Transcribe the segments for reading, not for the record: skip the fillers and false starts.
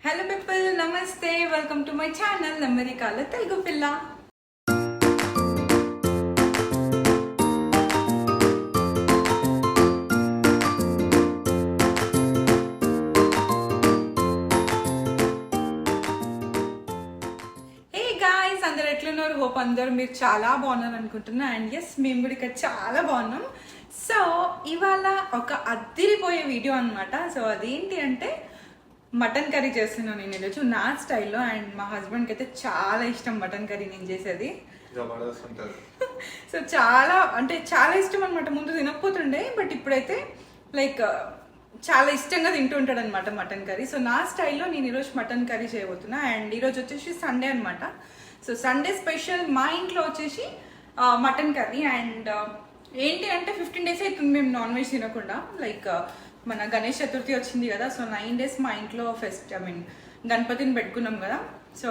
Hello people, నమస్తే. Welcome to my channel అమెరికాలో తెలుగు పిల్ల. హే గాయ్స్, అందరు ఎట్లున్నారు? హోప్ అందరు మీరు చాలా బాగున్నారు అనుకుంటున్నా. అండ్ ఎస్, మేము కూడా ఇక్కడ చాలా బాగున్నాం. సో ఇవాళ ఒక అద్దిరిపోయే వీడియో అనమాట. సో అదేంటి అంటే మటన్ కర్రీ చేస్తున్నాను నేను ఈరోజు నా స్టైల్లో. అండ్ మా హస్బెండ్కి అయితే చాలా ఇష్టం మటన్ కర్రీ నేను చేసేది. సో చాలా ఇష్టం అనమాట. ముందు తినకపోతుండే, బట్ ఇప్పుడైతే లైక్ చాలా ఇష్టంగా తింటూ ఉంటాడు అనమాట మటన్ కర్రీ. సో నా స్టైల్లో నేను ఈరోజు మటన్ కర్రీ చేయబోతున్నా. అండ్ ఈరోజు వచ్చేసి సండే అనమాట. సో సండే స్పెషల్ మా ఇంట్లో వచ్చేసి మటన్ కర్రీ. అండ్ ఏంటి అంటే 15 days అవుతుంది మేము నాన్ వెజ్ తినకుండా. లైక్ మన గణేష్ చతుర్థి వచ్చింది కదా. సో 9 days మా ఇంట్లో గణపతిని పెట్టుకున్నాం కదా. సో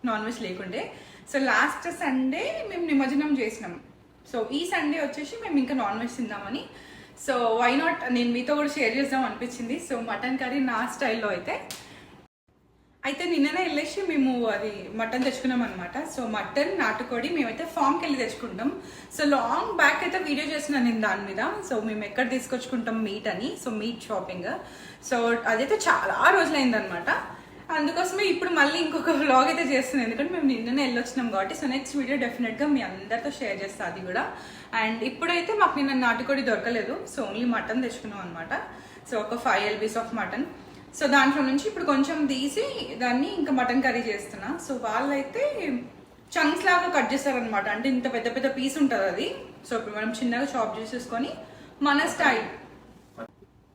నాన్ వెజ్ లేకుండే. సో లాస్ట్ సండే మేము నిమజ్జనం చేసినాం. సో ఈ సండే వచ్చేసి మేము ఇంకా నాన్ వెజ్ తిందామని. సో వై నాట్, నేను మీతో కూడా షేర్ చేద్దాం అనిపించింది. సో మటన్ కర్రీ నా స్టైల్లో అయితే నిన్ననే వెళ్ళేసి మేము అది మటన్ తెచ్చుకున్నాం అనమాట. సో మటన్ నాటుకోడి మేమైతే ఫామ్కి వెళ్ళి తెచ్చుకుంటాం. సో లాంగ్ బ్యాక్ అయితే వీడియో చేస్తున్నాను నేను దాని మీద. సో మేము ఎక్కడ తీసుకొచ్చుకుంటాం మీట్ అని. So meet shopping. సో అదైతే చాలా రోజులైంది అనమాట. అందుకోసమే ఇప్పుడు మళ్ళీ ఇంకొక వ్లాగ్ అయితే చేస్తున్నాను, ఎందుకంటే మేము నిన్ననే వెళ్ళొచ్చినాం కాబట్టి. సో నెక్స్ట్ వీడియో డెఫినెట్గా మీ అందరితో షేర్ చేస్తాను అది కూడా. అండ్ ఇప్పుడైతే మాకు నిన్న నాటుకోడి దొరకలేదు. సో ఓన్లీ మటన్ తెచ్చుకున్నాం అనమాట. సో ఒక 5 lbs ఆఫ్ మటన్. సో దాంట్లో నుంచి ఇప్పుడు కొంచెం తీసి దాన్ని ఇంకా మటన్ కర్రీ చేస్తున్నా. సో వాళ్ళైతే చంక్స్ లాగా కట్ చేస్తారనమాట. అంటే ఇంత పెద్ద పెద్ద పీస్ ఉంటుంది అది. సో ఇప్పుడు మనం చిన్నగా చాప్ చేసేసుకొని మన style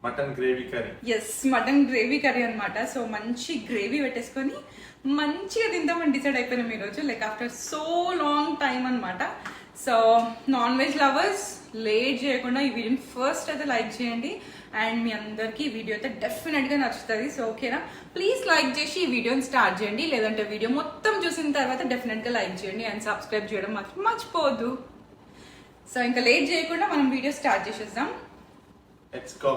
mutton gravy curry. Yes, mutton gravy curry అనమాట. సో మంచి గ్రేవీ పెట్టేసుకొని మంచిగా తిందామని డిసైడ్ అయిపోయినాం ఈరోజు. Like after so long time అనమాట. So non veg lovers late చేయకుండా ఈ వీడియోని ఫస్ట్ అయితే లైక్ చేయండి. అండ్ మీ అందరికీ ఈ వీడియో అయితే డెఫినెట్గా నచ్చుతుంది. సో ఓకేనా, ప్లీజ్ లైక్ చేసి ఈ వీడియోని స్టార్ట్ చేయండి. లేదంటే వీడియో మొత్తం చూసిన తర్వాత డెఫినెట్గా లైక్ చేయండి. అండ్ సబ్స్క్రైబ్ చేయడం మాత్రం మర్చిపోవద్దు. సో ఇంకా లేట్ చేయకుండా మనం వీడియో స్టార్ట్ చేసేద్దాం. Let's go.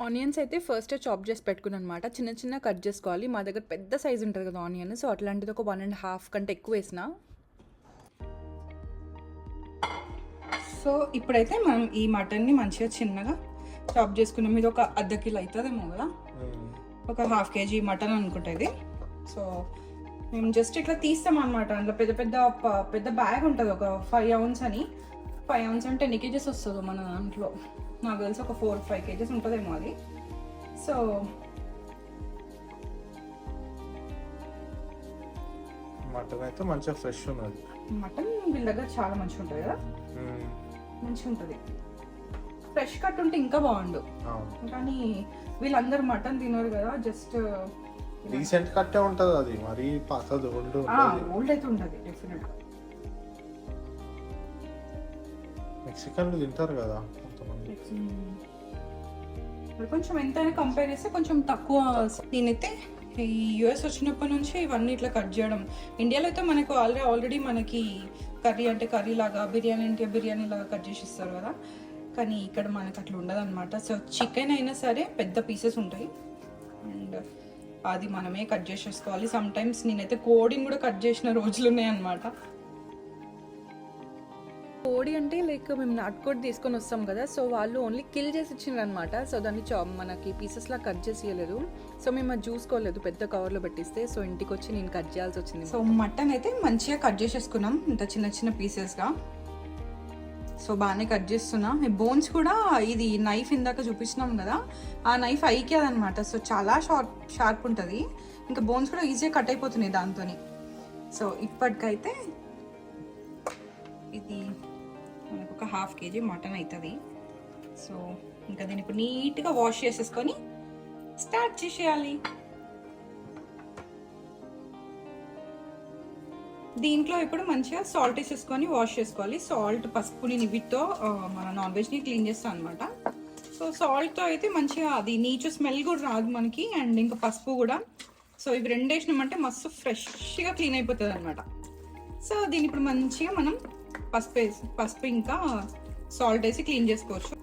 ఆనియన్స్ అయితే ఫస్ట్ చాప్ చేసి పెట్టుకున్నాను అనమాట. చిన్న చిన్న కట్ చేసుకోవాలి. మా దగ్గర పెద్ద సైజ్ ఉంటుంది కదా ఆనియన్. సో అట్లాంటిది ఒక 1.5 కంటే ఎక్కువ వేసిన. సో ఇప్పుడైతే మనం ఈ మటన్ని మంచిగా చిన్నగా చాప్ చేసుకున్నాం. ఇది ఒక 1/2 kg అవుతుందేమో కదా, ఒక 1/2 kg మటన్ అనుకుంటా ఇది. సో మేము జస్ట్ ఇట్లా తీస్తాం అనమాట. అందులో పెద్ద బ్యాగ్ ఉంటుంది, ఒక 5 ounce అని. 5 ounce అంటే 10 kgs వస్తుంది మన దాంట్లో. నాకు తెలిసి ఒక 4-5 kgs ఉంటుందేమో అది. సో మటన్ అయితే మంచిగా ఫ్రెష్ ఉన్నది. మటన్ వీళ్ళ దగ్గర చాలా మంచిగా ఉంటుంది కదా, మంచిగా ఉంటుంది. ఫ్రెష్ కట్ ఉంటే ఇంకా బాగుండు. కానీ వీళ్ళందరూ మటన్ తినరు కదా, జస్ట్ రీసెంట్ కట్టే ఉంటుంది అది. మరి పాతది ఓల్డ్ అయితే ఉంటుంది డెఫినెట్గా. మెక్సికన్లు తింటారు కదా కొంతమంది. కొంచెం ఎంతైనా కంపేర్ చేస్తే కొంచెం తక్కువ. నేనైతే ఈ యూఎస్ వచ్చినప్పటి నుంచి ఇవన్నీ ఇట్లా కట్ చేయడం. ఇండియాలో అయితే మనకు ఆల్రెడీ మనకి కర్రీ అంటే కర్రీ లాగా, బిర్యానీ అంటే బిర్యానీ లాగా కట్ చేసి ఇస్తారు కదా. కానీ ఇక్కడ మనకు అట్లా ఉండదు అనమాట. సో చికెన్ అయినా సరే పెద్ద పీసెస్ ఉంటాయి అండ్ అది మనమే కట్ చేసేసుకోవాలి. సమ్ టైమ్స్ నేనైతే కోడిని కూడా కట్ చేసిన రోజులు ఉన్నాయి అనమాట. కోడి అంటే లైక్ మేము నాటుకోడి తీసుకొని వస్తాం కదా. సో వాళ్ళు ఓన్లీ కిల్ చేసి ఇచ్చినారు అనమాట. సో దాన్ని మనకి పీసెస్లా కట్ చేసి ఇవ్వలేదు. సో మేము అది చూసుకోలేదు, పెద్ద కవర్లో పెట్టిస్తే. సో ఇంటికి వచ్చి నేను కట్ చేయాల్సి వచ్చింది. సో మటన్ అయితే మంచిగా కట్ చేసేసుకున్నాం ఇంత చిన్న చిన్న పీసెస్గా. సో బాగానే కట్ చేస్తున్నా. బోన్స్ కూడా ఇది నైఫ్ ఇందాక చూపించినాం కదా, ఆ నైఫ్ ఐకి అదనమాట. సో చాలా షార్ప్ ఉంటుంది. ఇంకా బోన్స్ కూడా ఈజీగా కట్ అయిపోతున్నాయి దాంతో. సో ఇప్పటికైతే ఇది మనకు ఒక 1/2 kg మటన్ అవుతుంది. సో ఇంకా దీన్ని ఇప్పుడు నీట్గా వాష్ చేసేసుకొని స్టార్ట్ చేసేయాలి. దీంట్లో ఇప్పుడు మంచిగా సాల్ట్ వేసేసుకొని వాష్ చేసుకోవాలి. సాల్ట్, పసుపు నేను వీటితో మన నాన్ వెజ్ని క్లీన్ చేస్తాను అనమాట. సో సాల్ట్తో అయితే మంచిగా అది నీచు స్మెల్ కూడా రాదు మనకి. అండ్ ఇంకా పసుపు కూడా. సో ఇవి 2 వేసినామంటే మస్తు ఫ్రెష్గా క్లీన్ అయిపోతుంది అనమాట. సో దీన్ని ఇప్పుడు మంచిగా మనం పసుపు ఇంకా సాల్ట్ వేసి క్లీన్ చేసుకోవచ్చు.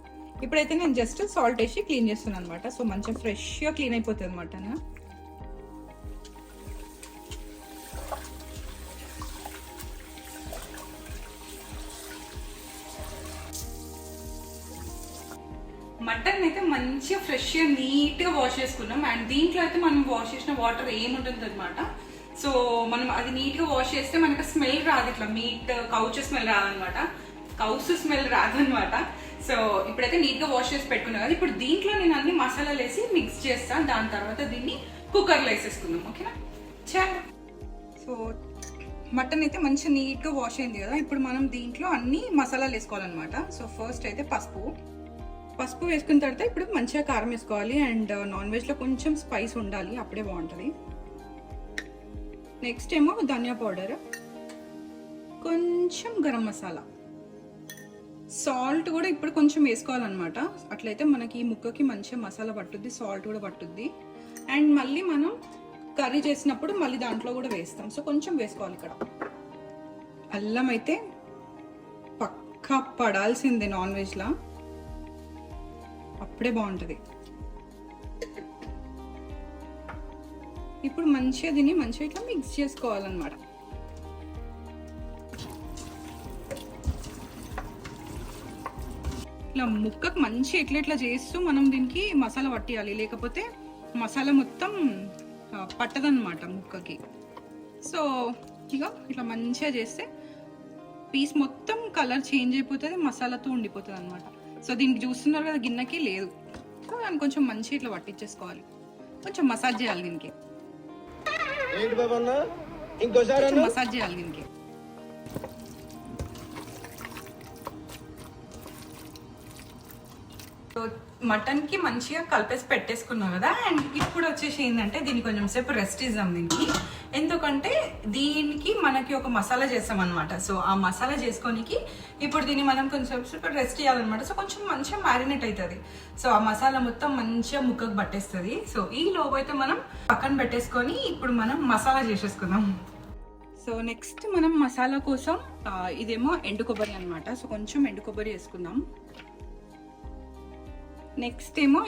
ఇప్పుడైతే నేను జస్ట్ సాల్ట్ వేసి క్లీన్ చేస్తున్నాను అనమాట. సో మంచిగా ఫ్రెష్గా క్లీన్ అయిపోతుంది మటన్. మటన్ అయితే మంచిగా ఫ్రెష్గా నీట్గా వాష్ చేసుకున్నాం. అండ్ దీంట్లో అయితే మనం వాష్ చేసిన వాటర్ ఏముంటుంది అనమాట. సో మనం అది నీట్గా వాష్ చేస్తే మనకు స్మెల్ రాదు, ఇట్లా మీట్ కౌచ్ స్మెల్ రాదనమాట, కౌస్ స్మెల్ రాదనమాట. సో ఇప్పుడైతే నీట్గా వాష్ చేసి పెట్టుకున్నాం కదా. ఇప్పుడు దీంట్లో నేను అన్ని మసాలాలు వేసి మిక్స్ చేస్తాను. దాని తర్వాత దీన్ని కుక్కర్లో వేసేసుకుందాం. ఓకేనా? చాలా. సో మటన్ అయితే మంచిగా నీట్గా వాష్ అయింది కదా. ఇప్పుడు మనం దీంట్లో అన్ని మసాలాలు వేసుకోవాలన్నమాట. సో ఫస్ట్ అయితే పసుపు వేసుకున్న తర్వాత ఇప్పుడు మంచిగా కారం వేసుకోవాలి. అండ్ నాన్ వెజ్లో కొంచెం స్పైస్ ఉండాలి, అప్పుడే బాగుంటుంది. నెక్స్ట్ ఏమో ధనియా పౌడర్, కొంచెం గరం మసాలా, సాల్ట్ కూడా ఇప్పుడు కొంచెం వేసుకోవాలన్నమాట. అట్లయితే మనకి ఈ ముక్కకి మంచిగా మసాలా పట్టుద్ది, సాల్ట్ కూడా పట్టుద్ది. అండ్ మళ్ళీ మనం కర్రీ చేసినప్పుడు మళ్ళీ దాంట్లో కూడా వేస్తాం, సో కొంచెం వేసుకోవాలి. ఇక్కడ అల్లం అయితే పక్కా పడాల్సిందే నాన్ వెజ్లా, అప్పుడే బాగుంటుంది. ఇప్పుడు మంచిగా దీన్ని మంచిగా ఇట్లా మిక్స్ చేసుకోవాలన్నమాట. ఇట్లా ముక్కకు మంచిగా ఇట్లా చేస్తూ మనం దీనికి మసాలా పట్టియాలి, లేకపోతే మసాలా మొత్తం పట్టదన్నమాట ముక్కకి. సో ఇక ఇట్లా మంచిగా చేస్తే పీస్ మొత్తం కలర్ చేంజ్ అయిపోతుంది, మసాలాతో ఉండిపోతుంది అనమాట. సో దీనికి చూస్తున్నారు కదా గిన్నెకి లేదు, సో దాన్ని కొంచెం మంచిగా ఇట్లా పట్టించేసుకోవాలి, కొంచెం మసాజ్ చేయాలి దీనికి, మసాజ్ చేయాలి దీనికి. సో మటన్కి మంచిగా కలిపేసి పెట్టేసుకున్నాం కదా. అండ్ ఇప్పుడు వచ్చేసి ఏంటంటే దీన్ని కొంచెం సేపు రెస్ట్ ఇద్దాం దీనికి. ఎందుకంటే దీనికి మనకి ఒక మసాలా చేస్తాం అనమాట. సో ఆ మసాలా చేసుకోనికి ఇప్పుడు దీన్ని మనం కొంచెం సేపు రెస్ట్ చేయాలన్నమాట. సో కొంచెం మంచిగా మ్యారినేట్ అవుతుంది. సో ఆ మసాలా మొత్తం మంచిగా ముక్కకు పట్టేస్తుంది. సో ఈ లోపు అయితే మనం పక్కన పెట్టేసుకొని ఇప్పుడు మనం మసాలా చేసేసుకుందాం. సో నెక్స్ట్ మనం మసాలా కోసం ఇదేమో ఎండు కొబ్బరి అనమాట. సో కొంచెం ఎండు కొబ్బరి వేసుకుందాం. నెక్స్ట్ ఏమో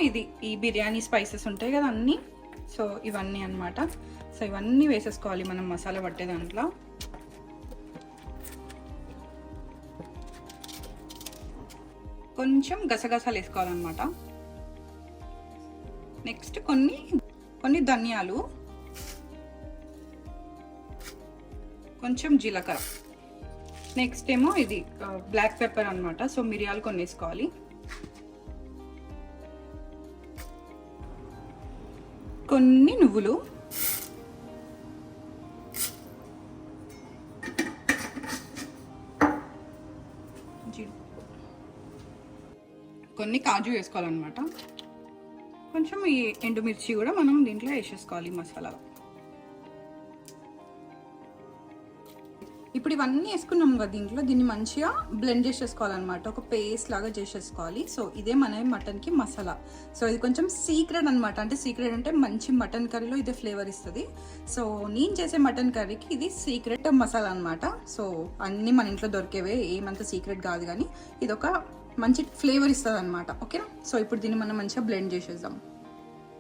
ఈ బిర్యానీ స్పైసెస్ ఉంటాయి కదా అన్నీ, సో ఇవన్నీ అనమాట. సో ఇవన్నీ వేసేసుకోవాలి మనం మసాలా పట్టే దాంట్లో. కొంచెం గసగసాలు వేసుకోవాలన్నమాట. నెక్స్ట్ కొన్ని ధనియాలు, కొంచెం జీలకర్ర. నెక్స్ట్ ఏమో బ్లాక్ పెప్పర్ అనమాట. సో మిరియాలు కొన్ని వేసుకోవాలి. కొన్ని నువ్వులు, కొన్ని కాజు వేసుకోవాలన్నమాట. కొంచెం ఈ ఎండుమిర్చి కూడా మనం దీంట్లో వేసేసుకోవాలి మసాలాలో. ఇప్పుడు ఇవన్నీ వేసుకున్నాం కదా దీంట్లో, దీన్ని మంచిగా బ్లెండ్ చేసేసుకోవాలన్నమాట, ఒక పేస్ట్ లాగా చేసేసుకోవాలి. సో ఇదే మన మటన్కి మసాలా. సో ఇది కొంచెం సీక్రెట్ అనమాట. అంటే సీక్రెట్ అంటే మంచి మటన్ కర్రీలో ఇదే ఫ్లేవర్ ఇస్తుంది. సో నేను చేసే మటన్ కర్రీకి ఇది సీక్రెట్ మసాలా అనమాట. సో అన్నీ మన ఇంట్లో దొరికేవే, ఏమంత సీక్రెట్ కాదు, కానీ ఇది ఒక మంచి ఫ్లేవర్ ఇస్తుంది అనమాట. ఓకేనా? సో ఇప్పుడు దీన్ని మనం మంచిగా బ్లెండ్ చేసేద్దాం.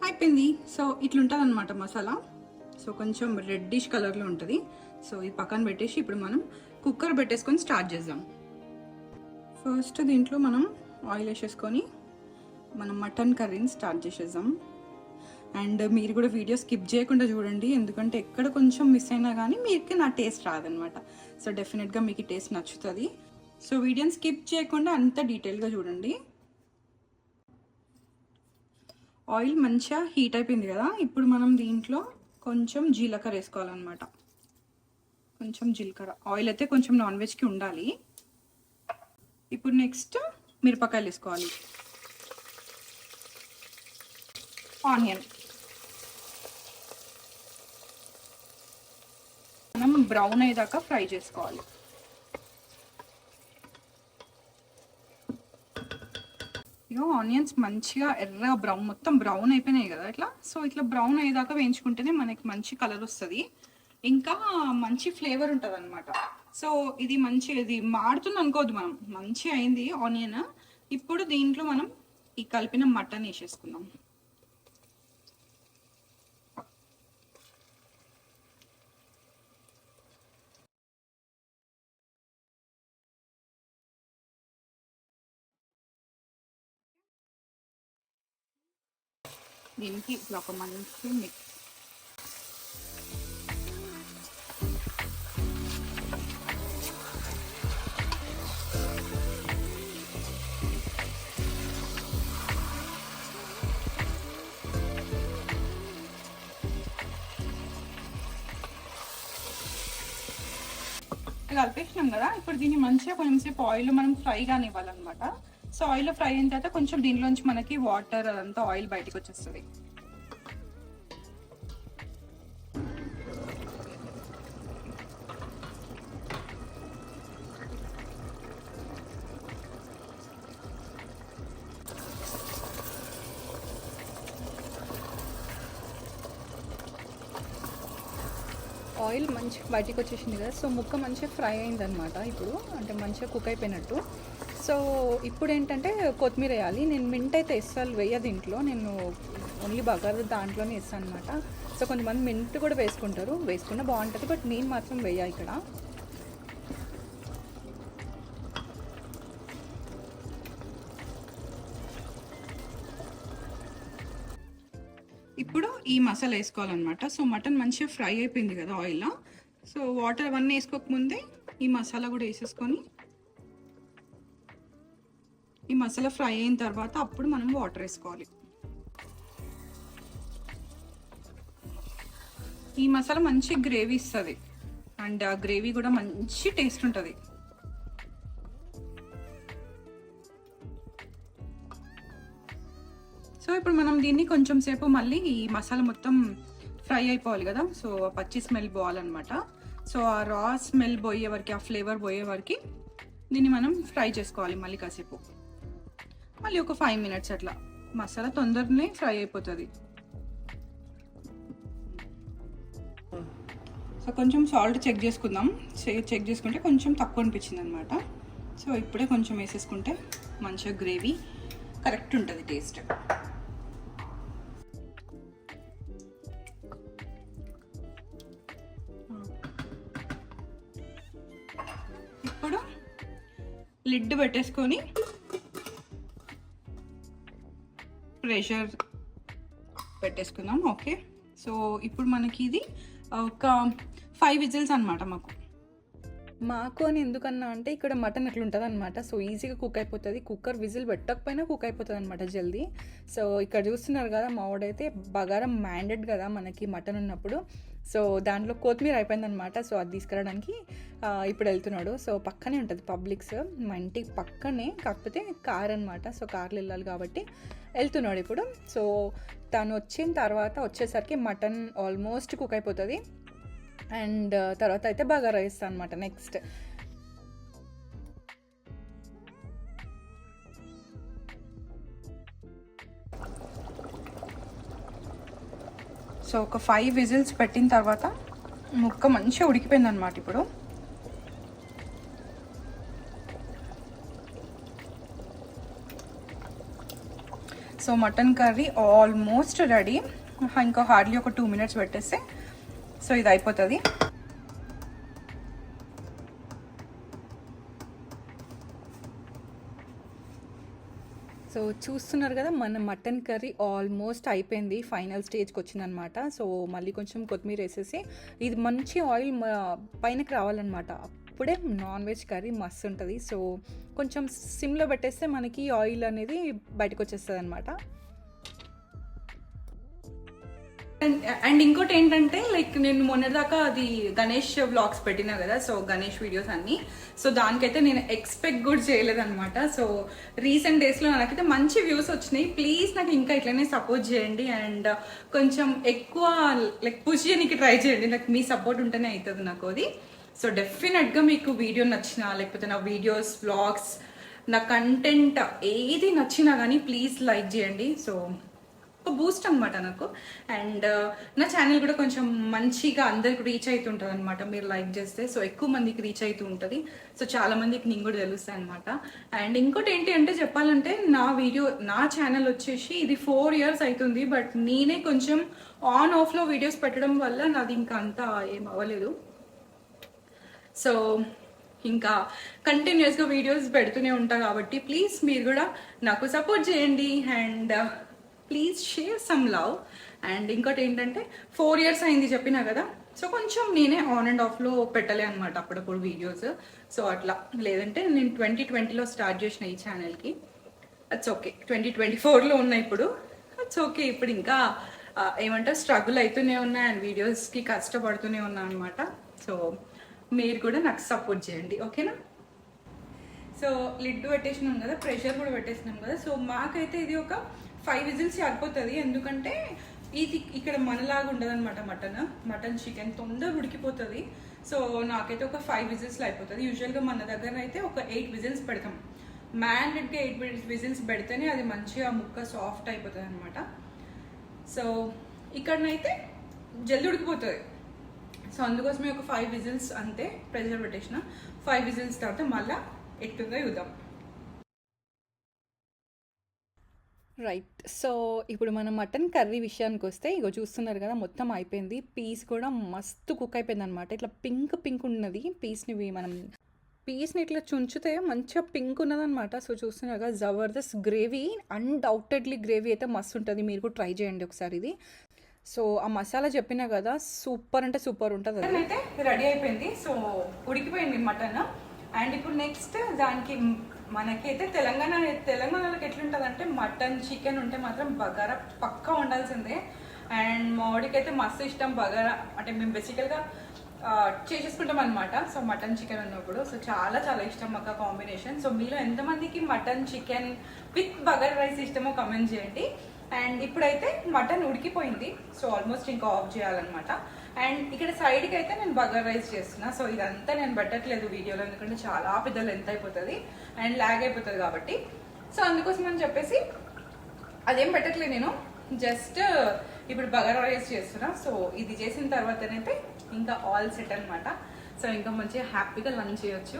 అయిపోయింది. సో ఇట్లుంటుంది అనమాట మసాలా. సో కొంచెం రెడ్డిష్ కలర్లో ఉంటుంది. సో ఇది పక్కన పెట్టేసి ఇప్పుడు మనం కుక్కర్ పెట్టేసుకొని స్టార్ట్ చేద్దాం. ఫస్ట్ దీంట్లో మనం ఆయిల్ వేసేసుకొని మనం మటన్ కర్రీని స్టార్ట్ చేసేద్దాం. అండ్ మీరు కూడా వీడియో స్కిప్ చేయకుండా చూడండి, ఎందుకంటే ఎక్కడ కొంచెం మిస్ అయినా కానీ మీకు నా టేస్ట్ రాదనమాట. సో డెఫినెట్గా మీకు ఈ టేస్ట్ నచ్చుతుంది. సో వీడియోని స్కిప్ చేయకుండా అంత డీటెయిల్గా చూడండి. ఆయిల్ మంచిగా హీట్ అయిపోయింది కదా. ఇప్పుడు మనం దీంట్లో కొంచెం జీలకర్ర వేసుకోవాలన్నమాట. కొంచెం జీలకర్ర. ఆయిల్ అయితే కొంచెం నాన్ వెజ్కి ఉండాలి. ఇప్పుడు నెక్స్ట్ మిరపకాయలు వేసుకోవాలి, ఆనియన్. మనం బ్రౌన్ అయ్యేదాకా ఫ్రై చేసుకోవాలి. ఇక ఆనియన్స్ మంచిగా ఎర్రగా మొత్తం బ్రౌన్ అయిపోయినాయి కదా ఇట్లా. సో ఇట్లా బ్రౌన్ అయ్యేదాకా వేయించుకుంటేనే మనకి మంచి కలర్ వస్తుంది, ఇంకా మంచి ఫ్లేవర్ ఉంటుంది అనమాట. సో ఇది మంచి, ఇది మాడుతుంది అనుకోవద్దు మనం, మంచి అయింది ఆనియన్. ఇప్పుడు దీంట్లో మనం ఈ కలిపిన మటన్ వేసేసుకుందాం. దీనికి ఇట్లా ఒక మంచి మిక్స్. కలిపేసినాం కదా, ఇప్పుడు దీన్ని మంచిగా కొంచెంసేపు ఆయిల్ మనం ఫ్రై కానివ్వాలన్నమాట. సో ఆయిల్ ఫ్రై అయిన తర్వాత కొంచెం దీనిలోంచి మనకి వాటర్ అదంతా ఆయిల్ బయటకు వచ్చేస్తుంది. ఆయిల్ మంచిగా బయటికి వచ్చేసింది కదా, సో ముక్క మంచిగా ఫ్రై అయిందనమాట. ఇప్పుడు అంటే మంచిగా కుక్ అయిపోయినట్టు. సో ఇప్పుడు ఏంటంటే కొత్తిమీర వేయాలి. నేను మింట్ అయితే అస్సలు వేయదు ఇంట్లో, నేను ఓన్లీ బగారు దాంట్లోనే వేస్తాను అనమాట. సో కొంతమంది మింట్ కూడా వేసుకుంటారు, వేసుకున్న బాగుంటుంది, బట్ నేను మాత్రం వేయ ఇక్కడ. ఇప్పుడు ఈ మసాలా వేసుకోవాలన్నమాట. సో మటన్ మంచిగా ఫ్రై అయిపోయింది కదా ఆయిల్లో. సో వాటర్ అవన్నీ వేసుకోకముందే ఈ మసాలా కూడా వేసేసుకొని, ఈ మసాలా ఫ్రై అయిన తర్వాత అప్పుడు మనం వాటర్ వేసుకోవాలి. ఈ మసాలా మంచి గ్రేవీ ఇస్తుంది అండ్ ఆ గ్రేవీ కూడా మంచి టేస్ట్ ఉంటుంది. సో ఇప్పుడు మనం దీన్ని కొంచెం సేపు మళ్ళీ ఈ మసాలా మొత్తం ఫ్రై అయిపోవాలి కదా, సో పచ్చి స్మెల్ పోవాలన్నమాట. సో ఆ రా స్మెల్ పోయే వరకు, ఆ ఫ్లేవర్ పోయే వరకు దీన్ని మనం ఫ్రై చేసుకోవాలి మళ్ళీ కాసేపు. మళ్ళీ ఒక 5 minutes అట్లా. మసాలా తొందరనే ఫ్రై అయిపోతుంది. సో కొంచెం సాల్ట్ చెక్ చేసుకుందాం. చెక్ చేసుకుంటే కొంచెం తక్కువ అనిపించింది అనమాట. సో ఇప్పుడే కొంచెం వేసేసుకుంటే మంచిగా గ్రేవీ కరెక్ట్ ఉంటుంది టేస్ట్. ఇప్పుడు లిడ్ పెట్టేసుకొని ప్రెషర్ పెట్టేసుకుందాం. ఓకే, సో ఇప్పుడు మనకి ఇది ఒక 5 whistles అనమాట. మాకు అని ఎందుకన్నా అంటే ఇక్కడ మటన్ ఎట్లా ఉంటుంది అనమాట. సో ఈజీగా కుక్ అయిపోతుంది, కుక్కర్ విజిల్ పెట్టకపోయినా కుక్ అయిపోతుంది అనమాట జల్దీ. సో ఇక్కడ చూస్తున్నారు కదా, మావాడైతే బగారం మ్యాండెడ్ కదా మనకి మటన్ ఉన్నప్పుడు. సో దాంట్లో కొత్తిమీర అయిపోయిందనమాట. సో అది తీసుకురావడానికి ఇప్పుడు వెళ్తున్నాడు. సో పక్కనే ఉంటుంది పబ్లిక్స్, మా ఇంటికి పక్కనే, కాకపోతే కార్ అనమాట. సో కార్లో వెళ్ళాలి కాబట్టి వెళ్తున్నాడు ఇప్పుడు. సో తను వచ్చిన తర్వాత వచ్చేసరికి మటన్ ఆల్మోస్ట్ కుక్ అయిపోతుంది. అండ్ తర్వాత అయితే బగారా వేస్తాను అనమాట నెక్స్ట్. సో ఒక 5 whistles పెట్టిన తర్వాత ముక్క మంచిగా ఉడికిపోయింది అనమాట. ఇప్పుడు so mutton curry almost ready. ఇంకా హార్డ్లీ ఒక 2 minutes పెట్టేస్తే సో ఇది అయిపోతుంది. సో చూస్తున్నారు కదా, మన మటన్ కర్రీ ఆల్మోస్ట్ అయిపోయింది, ఫైనల్ స్టేజ్కి వచ్చిందనమాట. సో మళ్ళీ కొంచెం కొత్తిమీర వేసేసి ఇది మంచి ఆయిల్ పైనకి రావాలన్నమాట, అప్పుడే నాన్ వెజ్ కర్రీ మస్తు ఉంటుంది. సో కొంచెం సిమ్లో పెట్టేస్తే మనకి ఆయిల్ అనేది బయటకు వచ్చేస్తుంది అనమాట. అండ్ ఇంకోటి ఏంటంటే లైక్ నేను మొన్నటిదాకా అది గణేష్ వ్లాగ్స్ పెట్టినా కదా, సో గణేష్ వీడియోస్ అన్ని. సో దానికైతే నేను ఎక్స్పెక్ట్ కూడా చేయలేదన్నమాట. సో రీసెంట్ డేస్లో నాకైతే మంచి వ్యూస్ వచ్చినాయి. ప్లీజ్ నాకు ఇంకా ఇట్లనే సపోర్ట్ చేయండి అండ్ కొంచెం ఎక్కువ లైక్ పుష్ చేయడానికి ట్రై చేయండి. నాకు మీ సపోర్ట్ ఉంటేనే అవుతుంది నాకు అది. సో డెఫినెట్గా మీకు వీడియో నచ్చినా లేకపోతే నా వీడియోస్ వ్లాగ్స్ నా కంటెంట్ ఏది నచ్చినా కానీ ప్లీజ్ లైక్ చేయండి. సో ఒక బూస్ట్ అనమాట నాకు. అండ్ నా ఛానల్ కూడా కొంచెం మంచిగా అందరికి రీచ్ అవుతుంటుంది అనమాట మీరు లైక్ చేస్తే. సో ఎక్కువ మందికి రీచ్ అవుతూ ఉంటుంది. సో చాలా మందికి నేను కూడా తెలుస్తాయి అనమాట. అండ్ ఇంకోటి ఏంటి అంటే చెప్పాలంటే నా ఛానల్ వచ్చేసి ఇది 4 years అవుతుంది. బట్ నేనే కొంచెం ఆన్ ఆఫ్లో వీడియోస్ పెట్టడం వల్ల నాది ఇంకా అంతా ఏం అవ్వలేదు. సో ఇంకా కంటిన్యూస్గా వీడియోస్ పెడుతూనే ఉంటా కాబట్టి ప్లీజ్ మీరు కూడా నాకు సపోర్ట్ చేయండి. And please share some love. And ఇంకోటి ఏంటంటే 4 years అయింది చెప్పినా కదా. సో కొంచెం నేనే ఆన్ అండ్ ఆఫ్లో పెట్టలే అనమాట అప్పుడప్పుడు వీడియోస్. సో అట్లా లేదంటే నేను 2020లో స్టార్ట్ చేసిన ఈ ఛానల్కి. అట్స్ ఓకే. 2024లో ఉన్నా ఇప్పుడు. అట్స్ ఓకే. ఇప్పుడు ఇంకా ఏమంటారు స్ట్రగుల్ అవుతూనే ఉన్నా అండ్ వీడియోస్కి కష్టపడుతూనే ఉన్నా అనమాట. సో మీరు కూడా నాకు సపోర్ట్ చేయండి, ఓకేనా? సో లిడ్ పెట్టేసినాం కదా, ప్రెషర్ కూడా పెట్టేసినాం కదా. సో మాకైతే ఇది ఒక 5 whistles సరిపోతుంది. ఎందుకంటే ఇది ఇక్కడ మనలాగా ఉండదు అనమాట. మటన్ చికెన్ తొందరగా ఉడికిపోతుంది. సో నాకైతే ఒక 5 whistles అయిపోతుంది. యూజువల్గా మన దగ్గర అయితే ఒక 8 whistles పెడతాం. మ్యాండెడ్గా 8 whistles పెడితేనే అది మంచిగా ముక్క సాఫ్ట్ అయిపోతుంది అనమాట. సో ఇక్కడనైతే జల్దీ ఉడికిపోతుంది. సో అందుకోసమే ఒక 5 whistles అంతే ప్రెషర్ పెట్టేసిన. 5 whistles తర్వాత మళ్ళీ ఎట్టుందో చూద్దాం. రైట్. సో ఇప్పుడు మన మటన్ కర్రీ విషయానికి వస్తే ఇగో చూస్తున్నారు కదా, మొత్తం అయిపోయింది. పీస్ కూడా మస్తు కుక్ అయిపోయింది అనమాట. ఇట్లా పింక్ ఉన్నది పీస్ని ఇట్లా చుంచితే మంచిగా పింక్ ఉన్నదనమాట. సో చూస్తున్నారు కదా, జబర్దస్త్ గ్రేవీ. అన్డౌటెడ్లీ గ్రేవీ అయితే మస్తు ఉంటుంది. మీరు కూడా ట్రై చేయండి ఒకసారి ఇది. సో ఆ మసాలా చెప్పినా కదా, సూపర్ అంటే సూపర్ ఉంటుంది. మటన్ అయితే రెడీ అయిపోయింది. సో ఉడికిపోయింది మటన్. అండ్ ఇప్పుడు నెక్స్ట్ దానికి మనకైతే తెలంగాణలోకి ఎట్లుంటుందంటే మటన్ చికెన్ ఉంటే మాత్రం బగారా పక్కా ఉండాల్సిందే. అండ్ మా వాడికైతే మస్తు ఇష్టం బగారా. అంటే మేము బేసికల్గా చేసేసుకుంటాం అనమాట. సో మటన్ చికెన్ ఉన్నప్పుడు సో చాలా చాలా ఇష్టం మాకు కాంబినేషన్. సో మీలో ఎంతమందికి mutton chicken with bagara rice ఇష్టమో కమెంట్ చేయండి. అండ్ ఇప్పుడైతే మటన్ ఉడికిపోయింది. సో ఆల్మోస్ట్ ఇంకా ఆఫ్ చేయాలన్నమాట. అండ్ ఇక్కడ సైడ్కి అయితే నేను బగారా రైస్ చేస్తున్నా. సో ఇదంతా నేను పెట్టట్లేదు వీడియోలో, ఎందుకంటే చాలా పెద్ద లెంత్ అయిపోతుంది అండ్ లాగ్ అయిపోతుంది కాబట్టి. సో అందుకోసం అని చెప్పేసి అదేం పెట్టట్లేదు నేను. జస్ట్ ఇప్పుడు బగారా రైస్ చేస్తున్నా. సో ఇది చేసిన తర్వాతనైతే ఇంకా ఆల్ సెట్ అనమాట. సో ఇంకా మంచిగా హ్యాపీగా లంచ్ చేయొచ్చు.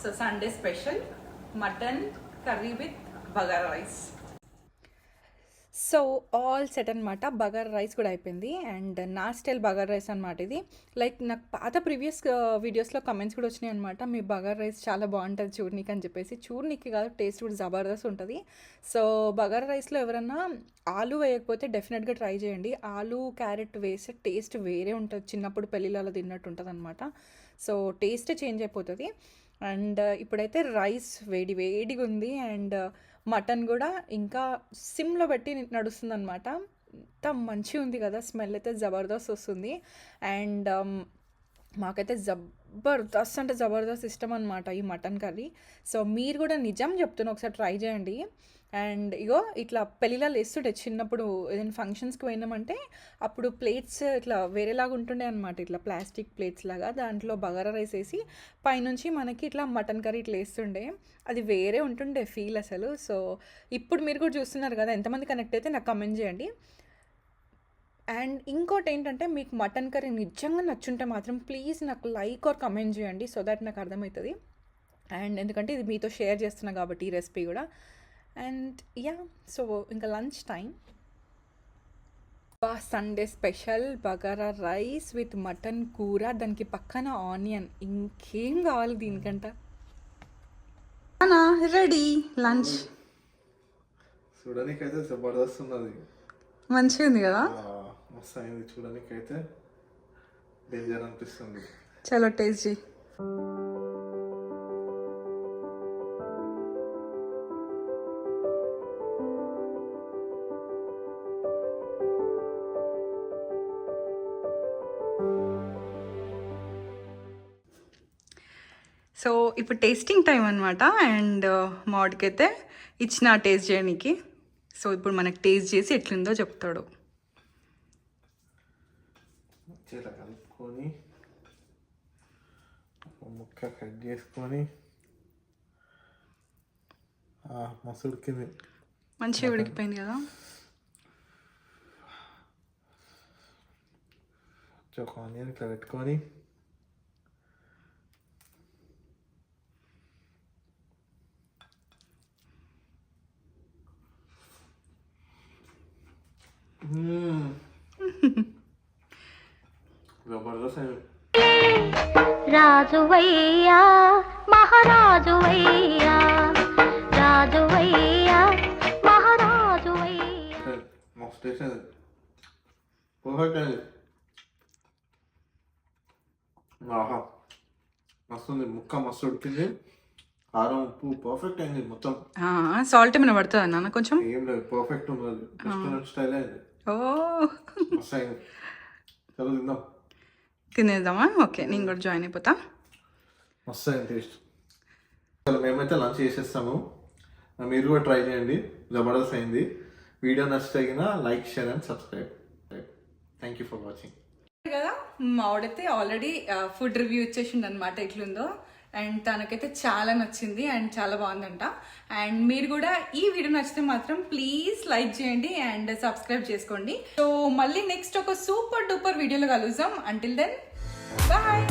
So Sunday special mutton curry with bagara rice. So all set అనమాట. బగారా రైస్ కూడా అయిపోయింది. అండ్ నా స్టైల్ బగారా రైస్ అనమాట ఇది. లైక్ నాకు పాత ప్రీవియస్ వీడియోస్లో కమెంట్స్ కూడా వచ్చినాయి అనమాట, మీ బగారా రైస్ చాలా బాగుంటుంది చూడనీకి అని చెప్పేసి. చూడనీకి కాదు, టేస్ట్ కూడా జబర్దస్త్ ఉంటుంది. సో బగారా రైస్లో ఎవరన్నా ఆలు వేయకపోతే డెఫినెట్గా ట్రై చేయండి. ఆలు క్యారెట్ వేసే టేస్ట్ వేరే ఉంటుంది. చిన్నప్పుడు పెళ్ళిళ్ళలో తిన్నట్టు ఉంటుంది అనమాట. సో టేస్ట్ చేంజ్ అయిపోతుంది. అండ్ ఇప్పుడైతే రైస్ వేడిగా ఉంది. అండ్ మటన్ కూడా ఇంకా సిమ్లో పెట్టి నడుస్తుంది అనమాట. ఎంత మంచిగా ఉంది కదా, స్మెల్ అయితే జబర్దస్త్ వస్తుంది. అండ్ మాకైతే జబర్దస్త్ ఇష్టం అనమాట ఈ మటన్ కర్రీ. సో మీరు కూడా నిజం చెప్తున్నా, ఒకసారి ట్రై చేయండి. అండ్ ఇగో ఇట్లా పెళ్ళిళ్ళలో వేస్తుండే చిన్నప్పుడు, ఏదైనా ఫంక్షన్స్కి పోయినామంటే అప్పుడు ప్లేట్స్ ఇట్లా వేరేలాగా ఉంటుండే అనమాట, ఇట్లా ప్లాస్టిక్ ప్లేట్స్ లాగా. దాంట్లో బగారా రైస్ వేసి పైనుంచి మనకి ఇట్లా మటన్ కర్రీ ఇట్లా వేస్తుండే. అది వేరే ఉంటుండే ఫీల్ అసలు. సో ఇప్పుడు మీరు కూడా చూస్తున్నారు కదా, ఎంతమంది కనెక్ట్ అయితే నాకు కమెంట్ చేయండి. అండ్ ఇంకోటి ఏంటంటే, మీకు మటన్ కర్రీ నిజంగా నచ్చుంటే మాత్రం ప్లీజ్ నాకు లైక్ ఆర్ కమెంట్ చేయండి, సో దట్ నాకు అర్థమవుతుంది. అండ్ ఎందుకంటే ఇది మీతో షేర్ చేస్తున్నా కాబట్టి ఈ రెసిపీ కూడా. అండ్ యా, సో ఇంకా lunch time. Sunday special bagara rice with mutton కూర, దానికి పక్కన ఆనియన్. ఇంకేం కావాలి దీనికంట? Ready lunch. చూడడానికి అయితే జబర్దస్త్ ఉన్నది, మంచిగా ఉంది కదా, మస్తు అయింది. చూడడానికి అయితే డేంజర్ అనిపిస్తుంది. చలో టేస్ట్ చేయి. సో ఇప్పుడు టేస్టింగ్ టైం అనమాట. అండ్ మావాడికైతే ఇచ్చిన టేస్ట్ చేయడానికి. సో ఇప్పుడు మనకు టేస్ట్ చేసి ఎట్లుందో చెప్తాడు. మంచిగా కలుపుకొని ముక్క కట్ చేసుకొని, మస్తు ఉడికింది, మంచిగా ఉడికిపోయింది కదా. ఫస్ట్ ఒక ఆనియన్ ఇట్లా పెట్టుకొని జబర్దస్త్ అయింది. రాజువయ్యా మహారాజువయ్యా రాజువయ్యా మహారాజువయ్యా. మస్తు టేస్ట్ అయింది, పర్ఫెక్ట్ అయింది. ఆహా మస్తు ఉంది, ముక్క మస్తు ఉడికింది, కారం ఉప్పు పర్ఫెక్ట్ అయింది మొత్తం. సాల్ట్ ఏమైనా పడుతుందా నాన్న కొంచెం? ఏం లేదు, పర్ఫెక్ట్ ఉంది, అది రెస్టారెంట్ స్టైల్ అయింది. ఓ మస్తు అయింది. చదువు తిందాం, తినేద్దామా? ఓకే, నేను కూడా జాయిన్ అయిపోతా. మస్తు అయింది టేస్ట్. అసలు మేమైతే లంచ్ చేసేస్తాము, మీరు కూడా ట్రై చేయండి, జబర్దస్త్ అయింది. వీడియో నచ్చితే like, share and subscribe. Thank you for watching. కదా మావాడైతే ఆల్రెడీ ఫుడ్ రివ్యూ ఇచ్చేసిండు అనమాట ఎట్లుందో, అండ్ తనకైతే చాలా నచ్చింది అండ్ చాలా బాగుందంట. అండ్ మీరు కూడా ఈ వీడియో నచ్చితే మాత్రం ప్లీజ్ లైక్ చేయండి అండ్ సబ్స్క్రైబ్ చేసుకోండి. సో మళ్ళీ నెక్స్ట్ ఒక సూపర్ డూపర్ వీడియోలో కలుద్దాం. Until then bye.